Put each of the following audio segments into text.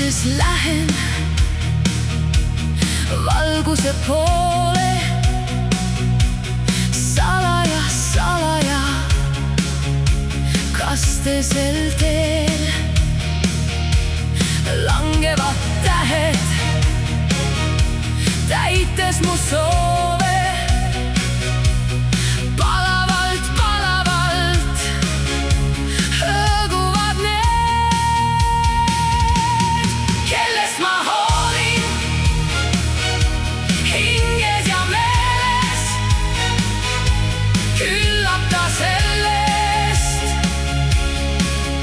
kastes lähen valguse poole. Salaja, salaja kastesel teel langevad tähed, täites mu soove. Palavalt, palavalt hõõguvad need, kellest ma hoolin hinges ja meeles. Küllap ta sellest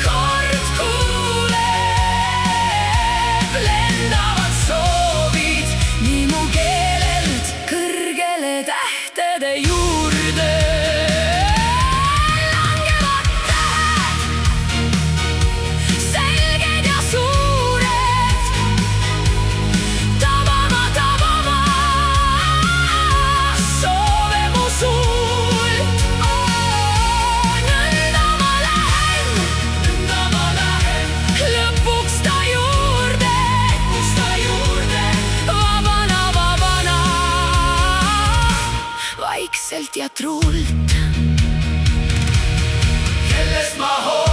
kord kuuleb. Lendavad soovid nii mu keelelt kõrgele tähtede juurde. Langevad tähed, selged ja suured, tabama, tabama soove mu suult. Nõnda ma lähen lõpuks ta juurde. Vabana, vabana vaikselt ja truult, kellest ma hoolin.